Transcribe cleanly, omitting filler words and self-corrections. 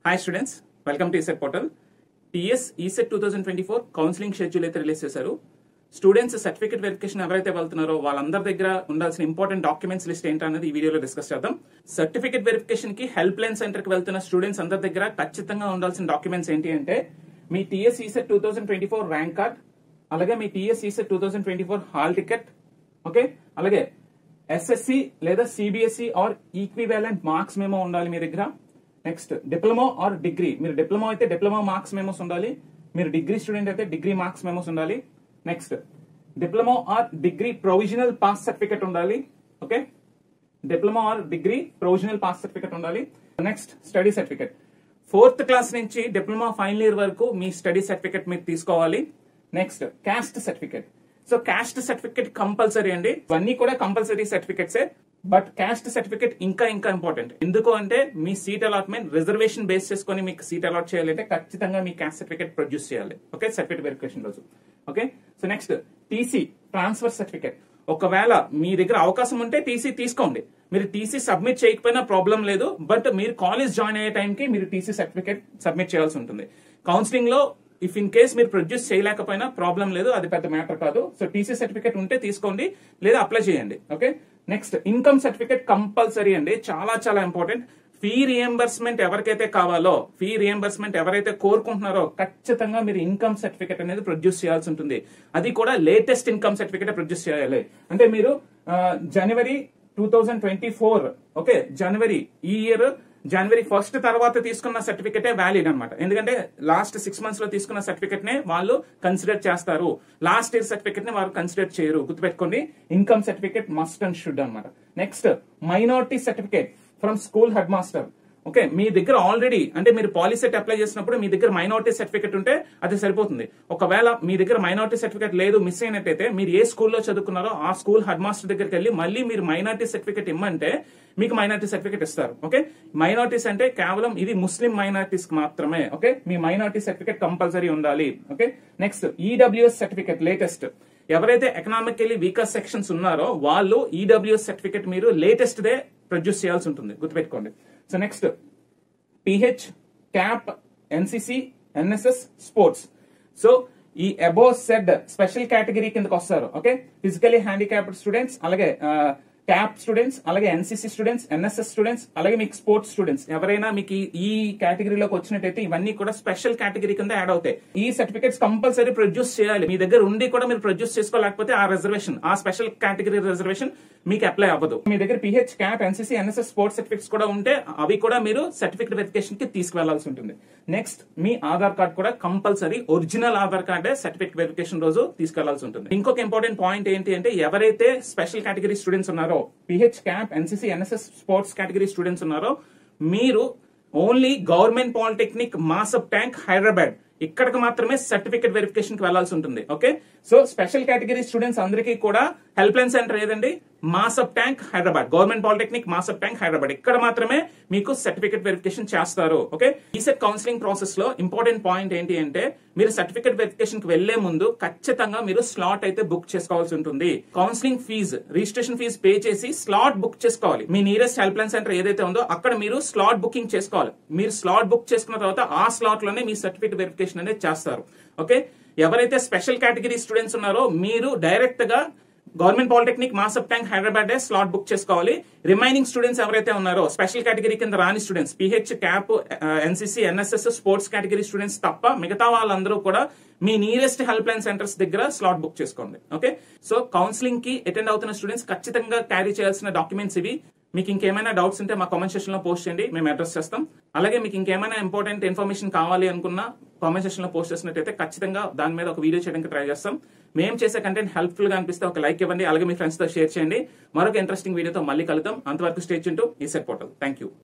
Hi students, welcome to ECET portal. TS ECET 2024 counselling schedule అయితే release చేశారు. Students certificate verification ఎవరైతే వెళ్తున్నారో వాళ్ళందరి దగ్గర ఉండాల్సిన ఇంపార్టెంట్ డాక్యుమెంట్స్ లిస్ట్ ఏంటనేది ఈ వీడియోలో డిస్కస్ చేద్దాం. సర్టిఫికేట్ వెరిఫికేషన్ కి హెల్ప్ లైన్ సెంటర్ కి వెళ్తున్న స్టూడెంట్స్ అందరి దగ్గర ఖచ్చితంగా ఉండాల్సిన డాక్యుమెంట్స్ ఏంటి అంటే మీ టీఎస్ ఈసెట్ 2024 ర్యాంక్ కార్డ్, అలాగే మీ TS ECET 2024 hall ticket, okay, అలాగే ఎస్ఎస్సి లేదా CBSE or equivalent marks memo ఉండాలి మీ దగ్గర. నెక్స్ట్ డిప్లొమా ఆర్ డిగ్రీ, మీరు డిప్లొమా అయితే డిప్లొమా మార్క్స్ మెమోస్ ఉండాలి, మీరు డిగ్రీ స్టూడెంట్ అయితే డిగ్రీ మార్క్స్ మెమోస్ ఉండాలి. Next diploma or degree provisional pass certificate ఉండాలి, okay, diploma or degree provisional pass certificate ఉండాలి. Next study certificate, 4th class నుంచి diploma final year వరకు మీ study certificate మీరు తీసుకోవాలి. Next caste certificate, so caste certificate compulsory అండి, ఇవన్నీ కూడా compulsory సర్టిఫికెట్సే. But caste certificate ఇంకా ఇంపార్టెంట్. ఎందుకు అంటే మీ సీట్ అలాట్మెంట్ రిజర్వేషన్ బేస్ చేసుకుని మీకు సీట్ అలాట్ చేయాలంటే ఖచ్చితంగా మీ క్యాస్ట్ సర్టిఫికేట్ ప్రొడ్యూస్ చేయాలి, ఓకే, సర్టిఫికేట్ వెరిఫికేషన్ రోజు, okay. So next TC transfer certificate, ఒకవేళ మీ దగ్గర అవకాశం ఉంటే టీసీ తీసుకోండి. మీరు టీసీ సబ్మిట్ చేయకపోయినా ప్రాబ్లం లేదు, బట్ మీరు కాలేజ్ జాయిన్ అయ్యే టైంకి మీరు టీసీ సర్టిఫికేట్ సబ్మిట్ చేయాల్సి ఉంటుంది. కౌన్సిలింగ్ లో ఇఫ్ ఇన్ కేస్ మీరు ప్రొడ్యూస్ చేయలేకపోయినా ప్రాబ్లం లేదు, అది పెద్ద మ్యాటర్ కాదు. సో టీసీ సర్టిఫికేట్ ఉంటే తీసుకోండి లేదా అప్లై చేయండి, okay. Next income certificate compulsory అండి, చాలా చాలా ఇంపార్టెంట్. ఫీ రియంబర్స్మెంట్ ఎవరికైతే కావాలో, ఫీ రియంబర్స్మెంట్ ఎవరైతే కోరుకుంటున్నారో ఖచ్చితంగా మీరు ఇన్కమ్ సర్టిఫికేట్ అనేది ప్రొడ్యూస్ చేయాల్సి ఉంటుంది. అది కూడా లేటెస్ట్ ఇన్కమ్ సర్టిఫికేట్ ప్రొడ్యూస్ చేయాలి. అంటే మీరు జనవరి 2024, ఓకే, జనవరి ఈ ఇయర్ జనవరి 1 తర్వాత తీసుకున్న సర్టిఫికేటే వ్యాలిడ్ అనమాట. ఎందుకంటే లాస్ట్ 6 months లో తీసుకున్న సర్టిఫికేట్ నే వాళ్ళు కన్సిడర్ చేస్తారు, లాస్ట్ ఇయర్ సర్టిఫికేట్ ని వాళ్ళు కన్సిడర్ చేయరు. గుర్తుపెట్టుకోండి, income certificate must and should అనమాట. Next minority certificate from school head master, okay. మీ దగ్గర ఆల్రెడీ అంటే మీరు పాలిసెట్ అప్లై చేసినప్పుడు మీ దగ్గర మైనారిటీ సర్టిఫికేట్ ఉంటే అది సరిపోతుంది. ఒకవేళ మీ దగ్గర మైనారిటీ సర్టిఫికేట్ లేదు, మిస్ అయినట్టయితే మీరు ఏ స్కూల్లో చదువుకున్నారో ఆ స్కూల్ హెడ్ మాస్టర్ దగ్గరికి వెళ్ళి మళ్ళీ మీరు మైనారిటీ సర్టిఫికేట్ ఇమ్మంటే మీకు మైనారిటీ సర్టిఫికేట్ ఇస్తారు, ఓకే. మైనారిటీస్ అంటే కేవలం ఇది ముస్లిం మైనారిటీస్ మాత్రమే, ఓకే. మీ మైనారిటీ సర్టిఫికేట్ కంపల్సరీ ఉండాలి, okay. Next EWS certificate latest, ఎవరైతే ఎకనామికల్లీ వీకర్ సెక్షన్స్ ఉన్నారో వాళ్ళు ఈడబ్ల్యూఎస్ సర్టిఫికేట్ మీరు లేటెస్ట్ దే ప్రొడ్యూస్ చేయాల్సి ఉంటుంది, గుర్తుపెట్టుకోండి. So next pH, CAP, NCC, NSS, sports. So ఈ అబోవ్ సెడ్ స్పెషల్ కేటగిరీ కిందకి వస్తారు, ఓకే. ఫిజికలీ హ్యాండిక్యాప్డ్ స్టూడెంట్స్, అలాగే క్యాప్ స్టూడెంట్స్, అలాగే ఎన్సిసి స్టూడెంట్స్, ఎన్ఎస్ఎస్ స్టూడెంట్స్, అలాగే మీకు స్పోర్ట్స్ స్టూడెంట్స్ ఎవరైనా మీకు ఈ కేటగిరీలోకి వచ్చినట్టయితే ఇవన్నీ కూడా స్పెషల్ కేటగిరీ కింద యాడ్ అవుతాయి. ఈ సర్టిఫికేట్స్ కంపల్సరీ ప్రొడ్యూస్ చేయాలి. మీ దగ్గర ఉండి కూడా మీరు ప్రొడ్యూస్ చేసుకోలేకపోతే ఆ రిజర్వేషన్, ఆ స్పెషల్ కేటగిరీ రిజర్వేషన్ మీకు అప్లై అవ్వదు. మీ దగ్గర pH, CAP, NCC, NSS, sports certificates కూడా ఉంటే అవి కూడా మీరు సర్టిఫికేట్ వెరిఫికేషన్ కి తీసుకువెళ్లాల్సి ఉంటుంది. నెక్స్ట్ మీ ఆధార్ కార్డ్ కూడా కంపల్సరీ ఒరిజినల్ ఆధార్ కార్డే సర్టిఫికేట్ వెరిఫికేషన్ రోజు తీసుకెళ్లాల్సి ఉంటుంది. ఇంకొక ఇంపార్టెంట్ పాయింట్ ఏంటి అంటే ఎవరైతే స్పెషల్ కేటగిరీ స్టూడెంట్స్ ఉన్నారో, PH, CAP, NCC, NSS, sports category students ఉన్నారో మీరు only government polytechnic Masab Tank Hyderabad ఇక్కడికి మాత్రమే సర్టిఫికేట్ వెరిఫికేషన్ కి వెళ్లాల్సి ఉంటుంది, okay. So special category students అందరికీ కూడా హెల్ప్ లైన్ సెంటర్ ఏదండి, మాసబ్ ట్యాంక్ హైదరాబాద్, గవర్నమెంట్ పాలిటెక్నిక్ మాసబ్ ట్యాంక్ హైదరాబాద్, ఇక్కడ మాత్రమే మీకు సర్టిఫికేట్ వెరిఫికేషన్ చేస్తారు, ఓకే. ఈసెట్ కౌన్సిలింగ్ ప్రాసెస్ లో ఇంపార్టెంట్ పాయింట్ ఏంటి అంటే మీరు సర్టిఫికేట్ వెరిఫికేషన్ కి వెళ్లే ముందు ఖచ్చితంగా మీరు స్లాట్ అయితే బుక్ చేసుకోవాల్సి ఉంటుంది. Counselling fee, registration fee pay చేసి స్లాట్ బుక్ చేసుకోవాలి. మీ నియరెస్ట్ హెల్ప్ లైన్ సెంటర్ ఏదైతే ఉందో అక్కడ మీరు స్లాట్ బుకింగ్ చేసుకోవాలి. మీరు స్లాట్ బుక్ చేసుకున్న తర్వాత ఆ స్లాట్ లోనే మీ సర్టిఫికేట్ వెరిఫికేషన్ అనేది చేస్తారు, ఓకే. ఎవరైతే స్పెషల్ కేటగిరీ స్టూడెంట్స్ ఉన్నారో మీరు డైరెక్ట్ గా government polytechnic Masab Tank Hyderabad slot book చేసుకోవాలి. రిమైనింగ్ స్టూడెంట్స్ ఎవరైతే ఉన్నారో స్పెషల్ కేటగిరీ కింద రాని students, pH, CAP, NCC, NSS, sports category students తప్ప మిగతా వాళ్ళందరూ కూడా మీ నియరెస్ట్ హెల్ప్ లైన్ సెంటర్స్ దగ్గర స్లాట్ బుక్ చేసుకోండి, ఓకే. సో కౌన్సిలింగ్ కి అటెండ్ అవుతున్న స్టూడెంట్స్ ఖచ్చితంగా క్యారీ చేయాల్సిన డాక్యుమెంట్స్ ఇవి. మీకు ఇంకేమైనా డౌట్స్ ఉంటే మా కామెంట్ సెక్షన్ లో పోస్ట్ చేయండి, మేము అడ్రస్ చేస్తాం. అలాగే మీకు ఇంకేమైనా ఇంపార్టెంట్ ఇన్ఫర్మేషన్ కావాలి అనుకున్నా కామెంట్ సెక్షన్ లో పోస్ట్ చేసినట్టయితే ఖచ్చితంగా దాని మీద ఒక వీడియో చేయడానికి ట్రై చేస్తాం. మేము చేసే కంటెంట్ హెల్ప్ఫుల్ గా అనిపిస్తే ఒక లైక్ ఇవ్వండి, అలాగే మీ ఫ్రెండ్స్ తో షేర్ చేయండి. మరొక ఇంట్రెస్టింగ్ వీడియోతో మళ్ళీ కలుద్దాం. అంతవరకు stay tuned to ECET portal. Thank you.